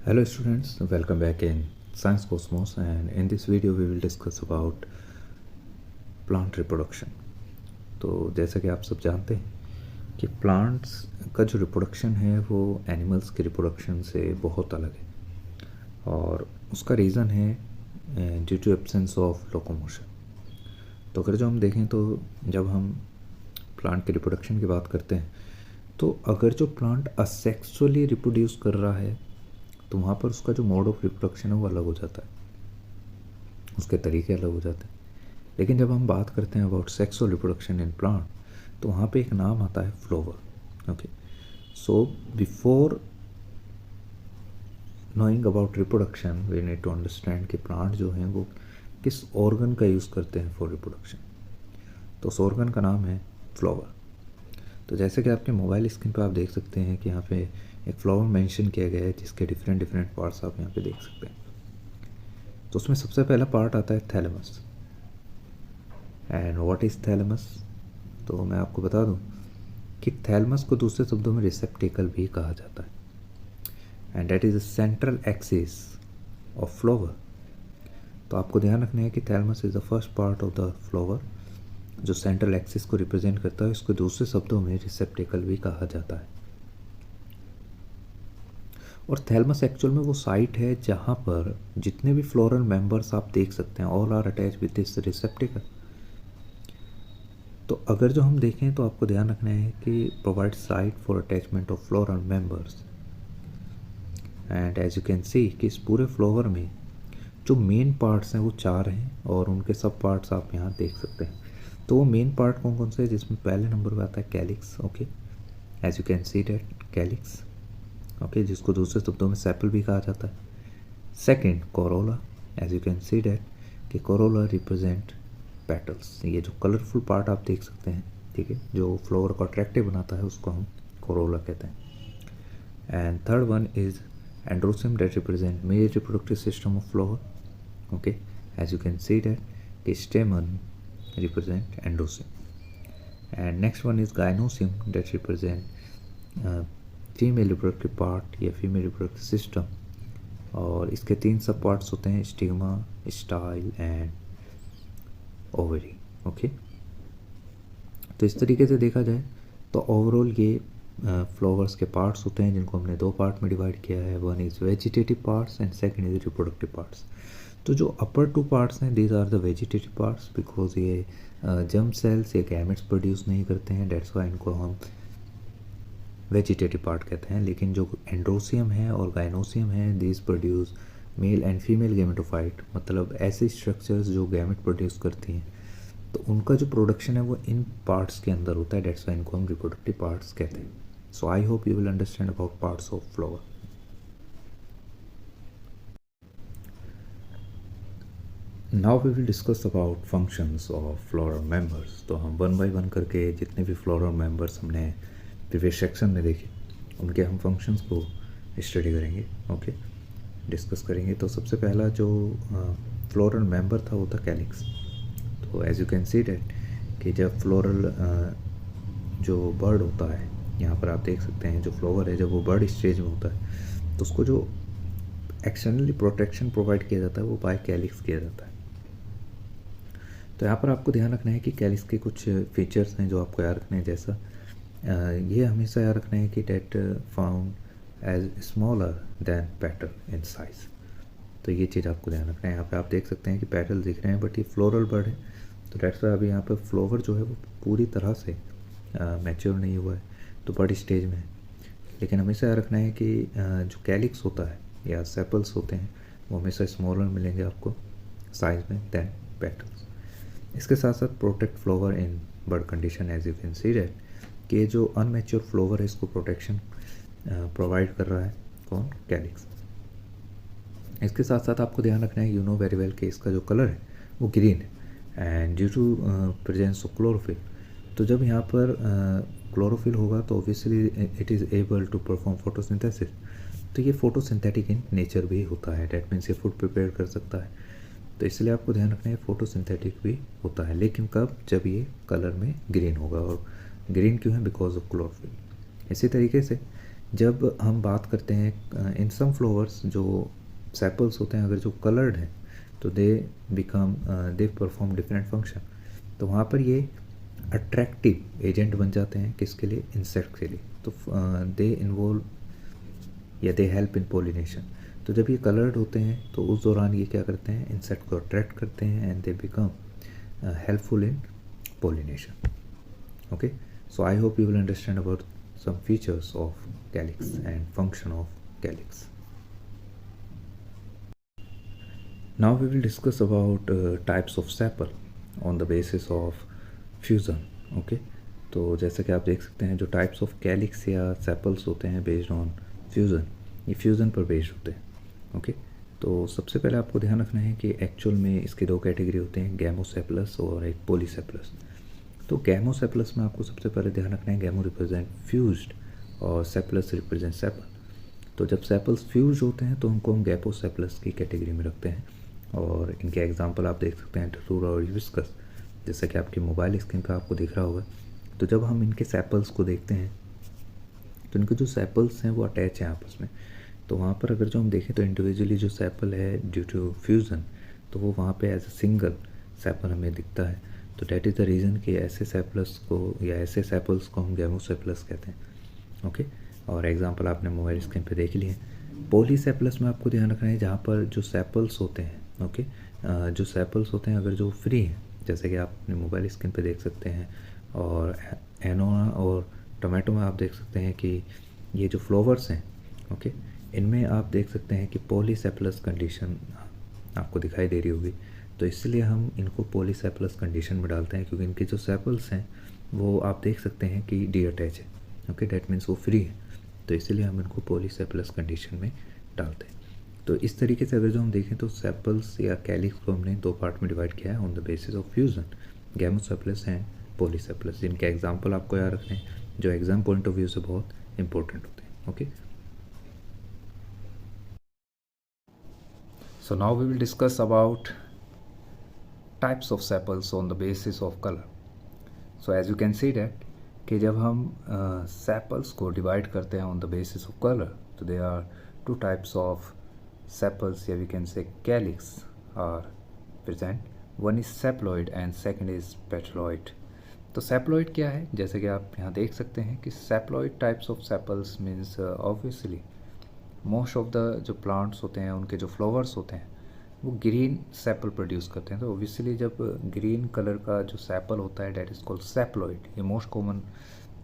Hello students, welcome back in Science Cosmos, and in this video we will discuss about plant reproduction. तो जैसा कि आप सब जानते हैं कि प्लांट्स का जो रिप्रोडक्शन है वो एनिमल्स के रिप्रोडक्शन से बहुत अलग है और उसका रीज़न है due to absence of locomotion. तो अगर जो हम देखें तो जब हम प्लांट के रिप्रोडक्शन की बात करते हैं तो अगर जो प्लांट असेक्सुअली रिप्रोड्यूस कर रहा है तो वहाँ पर उसका जो मोड ऑफ रिप्रोडक्शन है वो अलग हो जाता है, उसके तरीके अलग हो जाते हैं। लेकिन जब हम बात करते हैं about sexual reproduction in plant तो वहाँ पे एक नाम आता है flower. Okay, so before knowing about reproduction we need to understand कि प्लांट जो हैं वो किस ऑर्गन का यूज़ करते हैं फॉर रिप्रोडक्शन। तो उस ऑर्गन का नाम है फ्लावर। तो जैसे कि आपके मोबाइल स्क्रीन पर आप देख सकते हैं कि यहाँ पे एक फ्लावर मेंशन किया गया है जिसके डिफरेंट डिफरेंट पार्ट्स आप यहाँ पे देख सकते हैं। तो उसमें सबसे पहला पार्ट आता है thalamus. And what is thalamus? तो मैं आपको बता दूं कि थैलेमस को दूसरे शब्दों में रिसेप्टिकल भी कहा जाता है and that is the central axis of flower. तो आपको ध्यान रखना है कि thalamus is the first part of the flower जो सेंट्रल एक्सिस को रिप्रेजेंट करता है, इसको दूसरे शब्दों में रिसेप्टिकल भी कहा जाता है। और थैलेमस एक्चुअल में वो साइट है जहाँ पर जितने भी फ्लोरल मेंबर्स आप देख सकते हैं all are attach with this receptacle. तो अगर जो हम देखें तो आपको ध्यान रखना है कि provide site for attachment of floral members and as you can see कि इस पूरे फ्लावर में जो मेन पार्ट्स हैं वो 4 हैं और उनके सब पार्ट्स आप यहाँ देख सकते हैं। तो वो मेन पार्ट कौन कौन से हैं, जिसमें पहले नंबर पे आता है calyx. Okay, as you can see that calyx, okay, जिसको दूसरे शब्दों में सेपल भी कहा जाता है। Second corolla, as you can see that कि कोरोला रिप्रेजेंट पेटल्स। ये जो कलरफुल पार्ट आप देख सकते हैं, ठीक है, जो फ्लावर को अट्रैक्टिव बनाता है उसको हम कोरोला कहते हैं। And third one is androecium that represent male reproductive system of flower. Okay, as you can see that stamen represent endocyme. And next one is gynosium that represent female reproductive part या female reproductive system. और इसके 3 सब parts होते हैं, stigma, style and ovary. Okay, तो इस तरीके से देखा जाए तो ओवरऑल ये फ्लावर्स के पार्ट्स होते हैं जिनको हमने 2 पार्ट में डिवाइड किया है। One is vegetative parts and second is reproductive parts. तो जो अपर 2 पार्ट्स हैं these are the vegetative parts because ये जर्म सेल्स या गैमेट्स प्रोड्यूस नहीं करते हैं, डेट्स वाई इनको हम वेजिटेटिव पार्ट कहते हैं। लेकिन जो एंड्रोसियम है और गाइनोसियम है these produce male and female gametophyte, मतलब ऐसे स्ट्रक्चर्स जो गैमेट प्रोड्यूस करती हैं। तो उनका जो प्रोडक्शन है वो इन पार्ट्स के अंदर होता है, डेट्स वाई इनको हम रिप्रोडक्टिव पार्ट्स कहते हैं। So I hope you will understand about parts of flower. Now we will discuss about functions of floral members. तो हम 1 बाय 1 करके जितने भी फ्लोरल मेंबर्स हमने प्रीवियस सेक्शन में देखे उनके हम फंक्शंस को स्टडी करेंगे। ओके, डिस्कस करेंगे। तो सबसे पहला जो फ्लोरल मेंबर था वो था कैलिक्स। तो as you can see that कि जब फ्लोरल जो बर्ड होता है, यहाँ पर आप देख सकते हैं जो फ्लावर है जब वो बर्ड स्टेज में होता है तो उसको जो एक्सटर्नली प्रोटेक्शन प्रोवाइड किया जाता है वो बाय कैलिक्स किया जाता है। तो यहाँ पर आपको ध्यान रखना है कि कैलिक्स के कुछ फीचर्स हैं जो आपको याद रखने हैं। जैसा ये हमेशा याद रखना है कि that found as smaller than petal in size. तो ये चीज़ आपको ध्यान रखना है। यहाँ पे आप देख सकते हैं कि पेटल दिख रहे हैं बट ये फ्लोरल बर्ड है, तो डेट्स वाई अभी यहाँ पर फ्लावर जो है वो पूरी तरह से मैच्योर नहीं हुआ है, तो बर्ड स्टेज में है। लेकिन हमेशा याद रखना है कि जो कैलिक्स होता है या सेपल्स होते हैं वो हमेशा स्मॉलर मिलेंगे आपको साइज में देन पेटल्स। इसके साथ साथ protect flower in bud condition, as you can see that कि जो अनमेच्योर फ्लावर है इसको प्रोटेक्शन प्रोवाइड कर रहा है कौन, कैलिक्स। इसके साथ साथ आपको ध्यान रखना है, यू नो वेरी वेल कि इसका जो कलर है वो ग्रीन है and due to presence of chlorophyll. तो जब यहाँ पर क्लोरोफिल होगा तो obviously it is able to perform photosynthesis. तो ये फोटोसिंथेटिक इन नेचर भी होता है, डेट मीन्स ये फूड प्रिपेयर कर सकता है। तो इसलिए आपको ध्यान रखना है फोटोसिंथेटिक भी होता है, लेकिन कब, जब ये कलर में ग्रीन होगा। और ग्रीन क्यों है, बिकॉज ऑफ क्लोरोफिल। इसी तरीके से जब हम बात करते हैं इन सम फ्लावर्स जो सेपल्स होते हैं, अगर जो कलर्ड हैं तो दे परफॉर्म डिफरेंट फंक्शन। तो वहाँ पर ये अट्रैक्टिव एजेंट बन जाते हैं किसके लिए, इंसेक्ट के लिए। तो दे इन्वॉल्व या दे हेल्प इन पोलिनेशन। तो जब ये कलर्ड होते हैं तो उस दौरान ये क्या करते हैं, इंसेक्ट को अट्रैक्ट करते हैं and they become helpful in pollination. Okay, so I hope you will understand about some features of calyx and function of calyx. Now we will discuss about types of sepal on the basis of fusion. Okay, तो जैसा कि आप देख सकते हैं जो types of calyx या sepals होते हैं based on fusion, ये fusion पर based होते हैं। Okay, तो सबसे पहले आपको ध्यान रखना है कि एक्चुअल में इसकी दो कैटेगरी होते हैं, गैमोसेपलस और एक पॉलीसेपलस। तो गैमोसेपलस में आपको सबसे पहले ध्यान रखना है, गैमो रिप्रेजेंट फ्यूज्ड और सेपलस रिप्रेजेंट सेपल। तो जब सेपल्स फ्यूज होते हैं तो उनको हम गैपोसेपलस की कैटेगरी में रखते हैं। और इनके एग्जांपल आप देख सकते हैं, टटूरा और यूबिस्कस, जैसा कि आपकी मोबाइल स्क्रीन पर आपको दिख रहा होगा। तो जब हम इनके सेपल्स को देखते हैं तो इनके जो सेपल्स हैं वो अटैच हैं आपस में। तो वहाँ पर अगर जो हम देखें तो इंडिविजुअली जो सेपल है ड्यू टू फ्यूज़न, तो वो वहाँ पे एज ए सिंगल सेपल हमें दिखता है। तो डैट इज़ द रीज़न कि ऐसे सेपल्स को या ऐसे सेपल्स को हम गैमोसेपलस कहते हैं। ओके, और एग्जांपल आपने मोबाइल स्क्रीन पे देख लिए। पॉलीसेपलस में आपको ध्यान रखना है जहाँ पर जो सेपल्स होते हैं, ओके, जो सेपल्स होते हैं अगर जो फ्री हैं, जैसे कि आप अपने मोबाइल स्क्रीन पे देख सकते हैं, और एनोना और टोमेटो में आप देख सकते हैं कि ये जो फ्लावर्स हैं, ओके, इनमें आप देख सकते हैं कि पॉलीसेपलस कंडीशन आपको दिखाई दे रही होगी। तो इसलिए हम इनको पॉलीसेपलस कंडीशन में डालते हैं, क्योंकि इनके जो सेपल्स हैं वो आप देख सकते हैं कि डी अटैच है। ओके, डैट मीन्स वो फ्री है, तो इसीलिए हम इनको पॉलीसेपलस कंडीशन में डालते हैं। तो इस तरीके से अगर जो हम देखें तो सेपल्स या कैलिक्स को हमने दो पार्ट में डिवाइड किया है on the basis of fusion, gamosepalous and polysepalous. जिनके एग्जाम्पल आपको याद रखने हैं, जो एग्जाम पॉइंट ऑफ व्यू से बहुत इंपॉर्टेंट होते हैं। Okay, so now we will discuss about types of sepals on the basis of color. So as you can see that कि जब हम सेपल्स को डिवाइड करते हैं on the basis of colour, तो they are two types of sepals या we can say calyx are present. One is sepaloid and second is petaloid. तो sepaloid क्या है, जैसे कि आप यहाँ देख सकते हैं कि sepaloid types of sepals means obviously most of the जो प्लांट्स होते हैं उनके जो फ्लावर्स होते हैं वो ग्रीन सेपल प्रोड्यूस करते हैं। तो ओबियसली जब ग्रीन कलर का जो सेपल होता है डैट इज़ कॉल्ड सेपलॉइड, ये मोस्ट कॉमन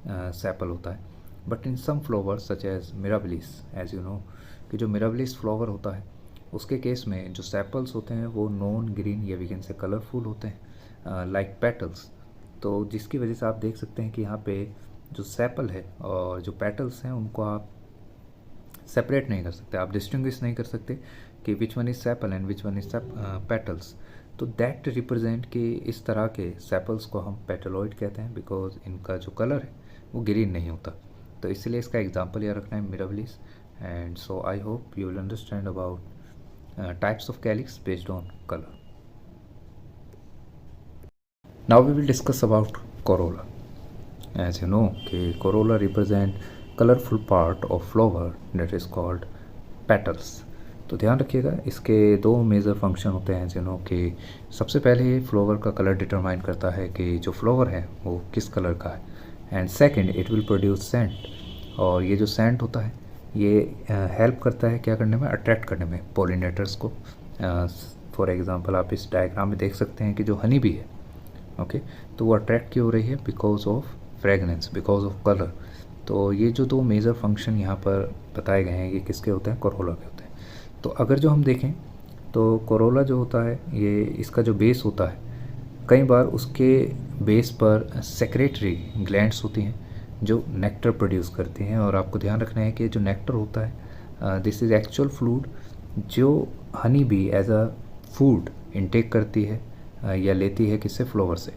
सेपल होता है। But in some flowers such as mirabilis, as you know कि जो मिराबिलिस फ्लावर होता है उसके केस में जो सेपल्स होते हैं वो नॉन ग्रीन या वी कैन से कलरफुल होते हैं लाइक पेटल्स। तो जिसकी वजह से आप देख सकते हैं कि यहाँ पे जो सेपल है और जो पेटल्स हैं उनको आप सेपरेट नहीं कर सकते, आप डिस्टिंग्विश नहीं कर सकते कि which one is sepal and which one is petals. तो दैट रिप्रेजेंट कि इस तरह के सेपल्स को हम पेटलॉइड कहते हैं, बिकॉज इनका जो कलर है वो ग्रीन नहीं होता। तो इसलिए इसका एग्जांपल यह रखना है Mirabilis. And so I hope you will understand about types of calyx based on colour. Now we will discuss about corolla. As you know कि corolla represent colourful part of flower that is called petals. तो ध्यान रखिएगा इसके दो major function होते हैं, जिन्हों कि सबसे पहले ये फ्लावर का कलर डिटरमाइन करता है कि जो फ्लावर है वो किस कलर का है, and second it will produce scent. और ये जो सेंट होता है ये हेल्प करता है क्या करने में, अट्रैक्ट करने में पॉलिनेटर्स को। फॉर एग्जांपल आप इस डायग्राम में देख सकते हैं कि जो हनी बी है, ओके, तो वो अट्रैक्ट क्यों हो रही है, because of fragrance, because of colour. तो ये जो दो मेजर फंक्शन यहाँ पर बताए गए हैं ये किसके होते हैं, कोरोला के होते हैं। तो अगर जो हम देखें तो कोरोला जो होता है ये इसका जो बेस होता है, कई बार उसके बेस पर सेक्रेटरी ग्लैंड्स होती हैं जो नेक्टर प्रोड्यूस करती हैं। और आपको ध्यान रखना है कि जो नेक्टर होता है दिस इज़ एक्चुअल फ्लूइड जो honey bee as a food intake करती है या लेती है किससे, फ्लावर से।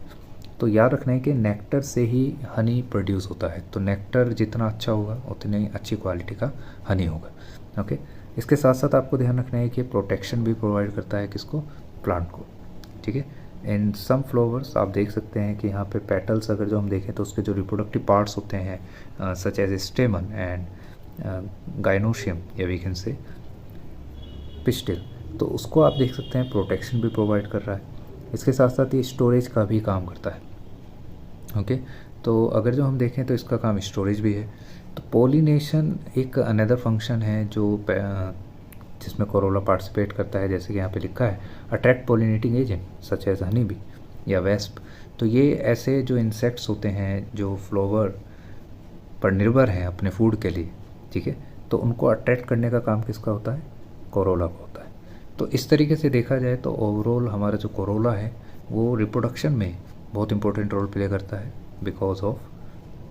तो याद रखना है कि नेक्टर से ही हनी प्रोड्यूस होता है, तो नेक्टर जितना अच्छा होगा उतनी अच्छी क्वालिटी का हनी होगा। ओके, इसके साथ साथ आपको ध्यान रखना है कि प्रोटेक्शन भी प्रोवाइड करता है किसको, प्लांट को। ठीक है, इन सम फ्लावर्स आप देख सकते हैं कि यहाँ पे पेटल्स अगर जो हम देखें तो उसके जो रिप्रोडक्टिव पार्ट्स होते हैं such as stamen and gynoecium या वी कैन से पिस्टिल, तो उसको आप देख सकते हैं प्रोटेक्शन भी प्रोवाइड कर रहा है, इसके साथ साथ ये स्टोरेज का भी काम करता है। ओके, तो अगर जो हम देखें तो इसका काम स्टोरेज भी है। तो पोलिनेशन एक अनदर फंक्शन है जो जिसमें कोरोला पार्टिसिपेट करता है, जैसे कि यहाँ पे लिखा है attract pollinating agent such as honey bee या वेस्प। तो ये ऐसे जो इंसेक्ट्स होते हैं जो फ्लावर पर निर्भर हैं अपने फूड के लिए, ठीक है, तो उनको अट्रैक्ट करने का काम किसका होता है? कोरोला का होता है। तो इस तरीके से देखा जाए तो ओवरऑल हमारा जो कोरोला है वो रिप्रोडक्शन में बहुत इंपॉर्टेंट रोल प्ले करता है बिकॉज ऑफ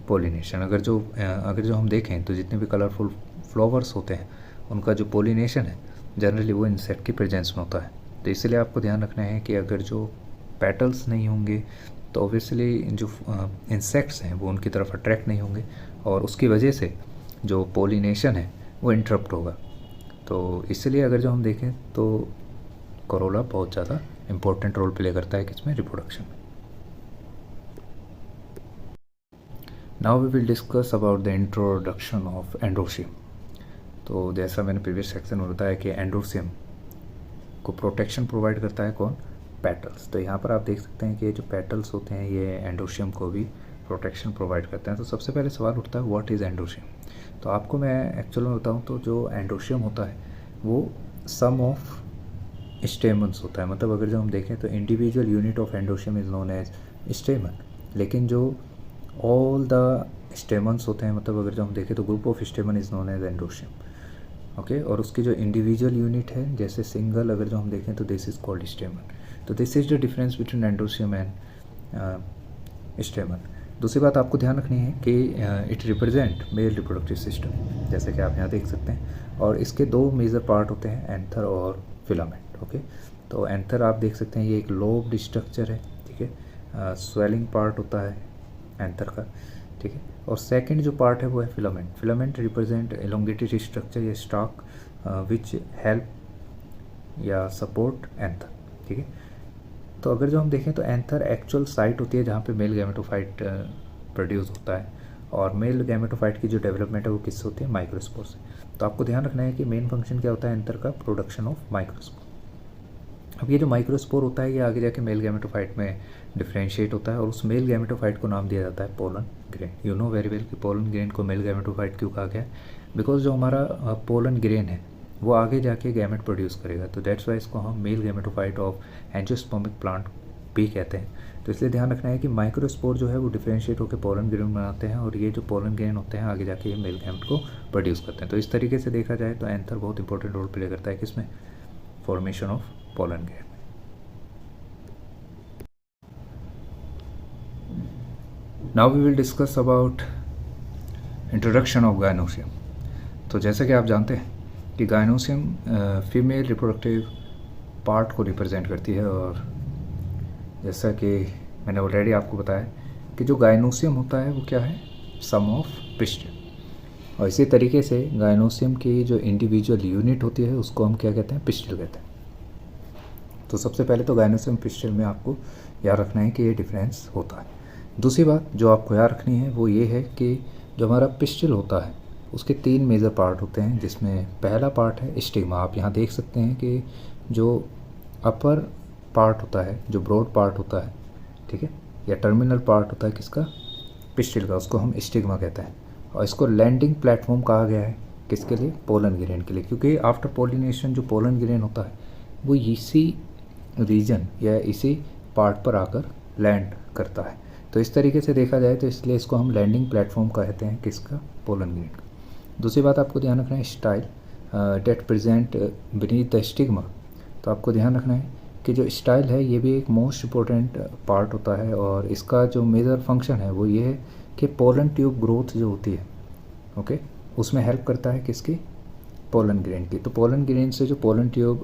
पोलिनेशन। अगर जो हम देखें तो जितने भी कलरफुल फ्लावर्स होते हैं उनका जो पोलिनेशन है जनरली वो इंसेक्ट की प्रेजेंस में होता है। तो इसलिए आपको ध्यान रखना है कि अगर जो पेटल्स नहीं होंगे तो ऑब्वियसली जो इंसेक्ट्स हैं वो उनकी तरफ अट्रैक्ट नहीं होंगे और उसकी वजह से जो पोलिनेशन है वो इंटरप्ट होगा। तो इसलिए अगर जो हम देखें तो कोरोला बहुत ज़्यादा इम्पोर्टेंट रोल प्ले करता है किसमें? रिप्रोडक्शन में। Now we will discuss about the introduction of androecium. तो जैसा मैंने प्रीवियस सेक्शन में बताया कि एंड्रोशियम को प्रोटेक्शन प्रोवाइड करता है कौन? पेटल्स। तो यहाँ पर आप देख सकते हैं कि जो पेटल्स होते हैं ये एंड्रोशियम को भी प्रोटेक्शन प्रोवाइड करते हैं। तो सबसे पहले सवाल उठता है व्हाट इज़ एंड्रोशियम। तो आपको मैं एक्चुअल में बताऊँ तो जो एंड्रोशियम होता है वो सम ऑफ स्टेमन्स होता है। मतलब अगर जो हम देखें तो individual unit of androecium is known as stamen, लेकिन जो ऑल द स्टेमन्स होते हैं, मतलब अगर जो हम देखें तो group of stamen is known as androecium. Okay, और उसकी जो इंडिविजुअल यूनिट है जैसे सिंगल अगर जो हम देखें तो दिस इज़ कॉल्ड स्टेमन। तो this is the difference between androecium and stamen. दूसरी बात आपको ध्यान रखनी है कि it represent male reproductive system, जैसे कि आप यहाँ देख सकते हैं। और इसके दो मेजर पार्ट होते हैं, एंथर और फिलामेंट। ओके, तो एंथर आप देख सकते हैं ये एक लोब्ड स्ट्रक्चर है, ठीक है, स्वेलिंग पार्ट होता है एंथर का, ठीक है। और सेकंड जो पार्ट है वो है filament. Filament represent elongated structure या स्टॉक विच हेल्प या सपोर्ट एंथर, ठीक है। तो अगर जो हम देखें तो एंथर एक्चुअल साइट होती है जहाँ पे मेल गैमेटोफाइट प्रोड्यूस होता है, और मेल गैमेटोफाइट की जो डेवलपमेंट है वो किससे होती है? माइक्रोस्पोर से। तो आपको ध्यान रखना है कि मेन फंक्शन क्या होता है एंथर का? Production of microspore. अब ये जो माइक्रोस्पोर होता है ये आगे जाके मेल गैमेटोफाइट में डिफ्रेंशिएट होता है और उस मेल गैमेटोफाइट को नाम दिया जाता है pollen grain. You know very well कि पोलन ग्रेन को मेल गैमेटोफाइट क्यों कहा गया है? बिकॉज जो हमारा पोलन ग्रेन है वो आगे जाके गैमेट प्रोड्यूस करेगा, तो दैट्स वाई इसको हम male gametophyte of angiospermic plant भी कहते हैं। तो इसलिए ध्यान रखना है कि माइक्रोस्पोर जो है वो डिफरेंशिएट होकर पोलन ग्रेन बनाते हैं और ये जो पोलन ग्रेन होते हैं आगे जाके ये मेल गैमेट को प्रोड्यूस करते हैं। तो इस तरीके से देखा जाए तो एंथर बहुत इंपॉर्टेंट रोल प्ले करता है किसमें? Formation of pollen grain. Now we will discuss about introduction of gynoecium. तो जैसे कि आप जानते हैं कि गायनोशियम फीमेल रिप्रोडक्टिव पार्ट को रिप्रेजेंट करती है, और जैसा कि मैंने ऑलरेडी आपको बताया कि जो गायनोशियम होता है वो क्या है? सम ऑफ पिस्टिल। और इसी तरीके से गायनोशियम की जो इंडिविजुअल यूनिट होती है उसको हम क्या कहते हैं? पिस्टिल कहते हैं। तो सबसे पहले तो गायनोशियम पिस्टिल में आपको याद रखना है कि ये डिफरेंस होता है। दूसरी बात जो आपको याद रखनी है वो ये है कि जो हमारा पिस्टिल होता है उसके 3 मेजर पार्ट होते हैं, जिसमें पहला पार्ट है स्टिग्मा। आप यहाँ देख सकते हैं कि जो अपर पार्ट होता है, जो ब्रॉड पार्ट होता है, ठीक है, या टर्मिनल पार्ट होता है किसका? पिस्टिल का, उसको हम स्टिग्मा कहते हैं। और इसको लैंडिंग प्लेटफॉर्म कहा गया है किसके लिए? पोलन ग्रेन के लिए, क्योंकि आफ्टर पोलिनेशन जो पोलन ग्रेन होता है वो इसी रीजन या इसी पार्ट पर आकर लैंड करता है। तो इस तरीके से देखा जाए तो इसलिए इसको हम लैंडिंग प्लेटफॉर्म कहते हैं किसका? पोलन ग्रेन का। दूसरी बात आपको ध्यान रखना है style that present beneath the stigma. तो आपको ध्यान रखना है कि जो स्टाइल है ये भी एक मोस्ट इम्पोर्टेंट पार्ट होता है, और इसका जो मेजर फंक्शन है वो ये है कि पोलन ट्यूब ग्रोथ जो होती है, ओके, उसमें हेल्प करता है किसकी? पोलन ग्रेन की। तो पोलन ग्रेन से जो पोलन ट्यूब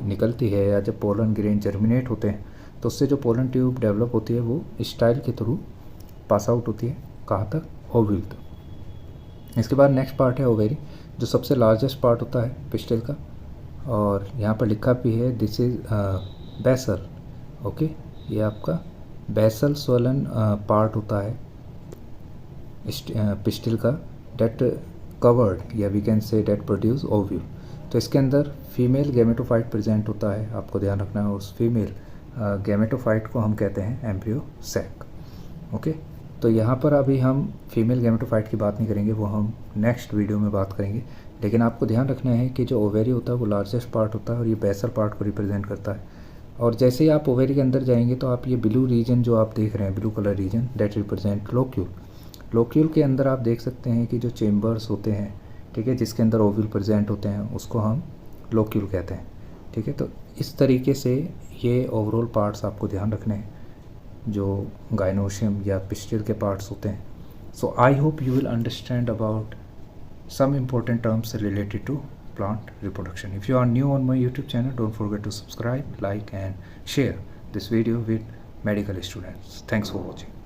निकलती है या जब पोलन ग्रेन जर्मिनेट होते हैं तो उससे जो पोलन ट्यूब डेवलप होती है वो स्टाइल के थ्रू पास आउट होती है, कहाँ तक? ओव्यूल तक। इसके बाद नेक्स्ट पार्ट है ओवेरी, जो सबसे लार्जेस्ट पार्ट होता है पिस्टिल का, और यहाँ पर लिखा भी है दिस इज बेसल। ओके, ये आपका बेसल स्वलन पार्ट होता है पिस्टिल का, डेट कवर्ड या we can say that produce ovule. तो इसके अंदर फीमेल गैमेटोफाइट प्रेजेंट होता है, आपको ध्यान रखना है। उस फीमेल गैमेटोफाइट को हम कहते हैं एम्ब्रियो सैक। ओके, तो यहाँ पर अभी हम फीमेल गैमेटोफाइट की बात नहीं करेंगे, वो हम नेक्स्ट वीडियो में बात करेंगे। लेकिन आपको ध्यान रखना है कि जो ओवेरी होता है वो लार्जेस्ट पार्ट होता है और ये बेसल पार्ट को रिप्रेजेंट करता है। और जैसे ही आप ओवेरी के अंदर जाएंगे तो आप ये ब्लू रीजन जो आप देख रहे हैं, blue colour region, that represent locule. Locule के अंदर आप देख सकते हैं कि जो चेम्बर्स होते हैं, ठीक है, जिसके अंदर ओव्यूल प्रेजेंट होते हैं, उसको हम लोक्यूल कहते हैं। ठीक है, तो इस तरीके से ये ओवरऑल पार्ट्स आपको ध्यान रखने हैं जो गाइनोशियम या पिस्टिल के पार्ट्स होते हैं। So I hope you will understand about some important terms related to plant reproduction. If you are new on my YouTube channel, don't forget to subscribe, like and share this video with medical students. Thanks for watching.